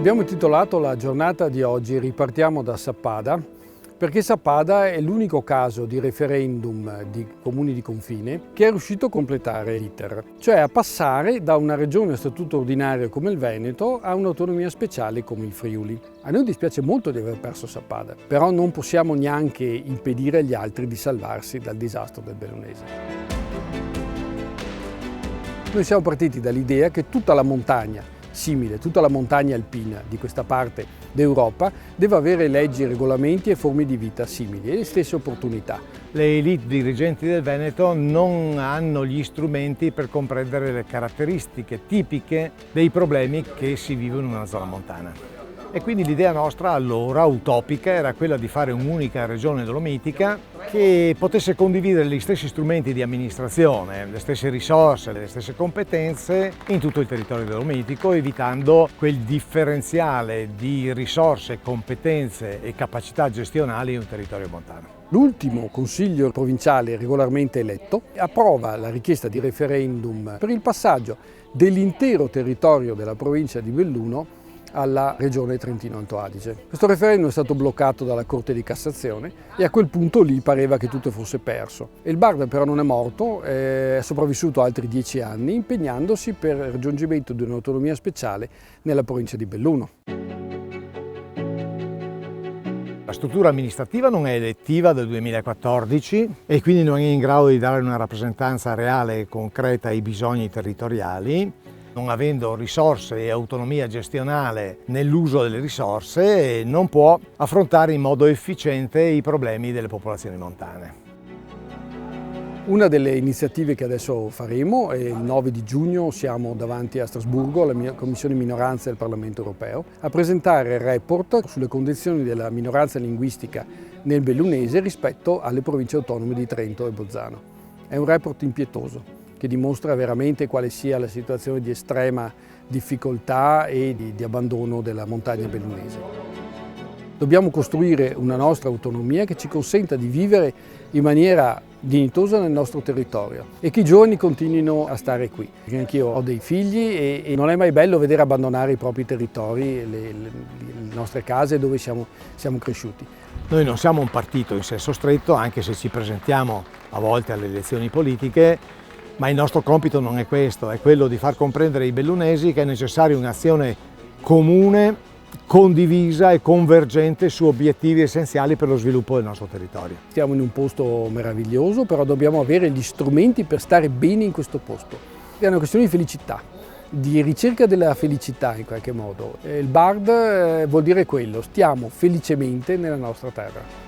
Abbiamo intitolato la giornata di oggi "Ripartiamo da Sappada" perché Sappada è l'unico caso di referendum di comuni di confine che è riuscito a completare l'iter, cioè a passare da una regione a statuto ordinario come il Veneto a un'autonomia speciale come il Friuli. A noi dispiace molto di aver perso Sappada, però non possiamo neanche impedire agli altri di salvarsi dal disastro del Bellunese. Noi siamo partiti dall'idea che tutta la montagna tutta la montagna alpina di questa parte d'Europa deve avere leggi, regolamenti e forme di vita simili e le stesse opportunità. Le elite dirigenti del Veneto non hanno gli strumenti per comprendere le caratteristiche tipiche dei problemi che si vivono in una zona montana. E quindi l'idea nostra allora, utopica, era quella di fare un'unica regione dolomitica che potesse condividere gli stessi strumenti di amministrazione, le stesse risorse, le stesse competenze in tutto il territorio dolomitico, evitando quel differenziale di risorse, competenze e capacità gestionali in un territorio montano. L'ultimo Consiglio provinciale regolarmente eletto approva la richiesta di referendum per il passaggio dell'intero territorio della provincia di Belluno alla regione Trentino-Alto Adige. Questo referendum è stato bloccato dalla Corte di Cassazione e a quel punto lì pareva che tutto fosse perso. Il Bard però non è morto, è sopravvissuto altri 10 anni impegnandosi per il raggiungimento di un'autonomia speciale nella provincia di Belluno. La struttura amministrativa non è elettiva dal 2014 e quindi non è in grado di dare una rappresentanza reale e concreta ai bisogni territoriali. Non avendo risorse e autonomia gestionale nell'uso delle risorse, non può affrontare in modo efficiente i problemi delle popolazioni montane. Una delle iniziative che adesso faremo è il 9 di giugno siamo davanti a Strasburgo, alla Commissione Minoranze del Parlamento Europeo, a presentare il report sulle condizioni della minoranza linguistica nel bellunese rispetto alle province autonome di Trento e Bolzano. È un report impietoso, che dimostra veramente quale sia la situazione di estrema difficoltà e di abbandono della montagna bellunese. Dobbiamo costruire una nostra autonomia che ci consenta di vivere in maniera dignitosa nel nostro territorio e che i giovani continuino a stare qui. Anch'io ho dei figli e non è mai bello vedere abbandonare i propri territori, le nostre case dove siamo cresciuti. Noi non siamo un partito in senso stretto, anche se ci presentiamo a volte alle elezioni politiche, ma il nostro compito non è questo, è quello di far comprendere ai bellunesi che è necessaria un'azione comune, condivisa e convergente su obiettivi essenziali per lo sviluppo del nostro territorio. Stiamo in un posto meraviglioso, però dobbiamo avere gli strumenti per stare bene in questo posto. È una questione di felicità, di ricerca della felicità in qualche modo. Il Bard vuol dire quello, stiamo felicemente nella nostra terra.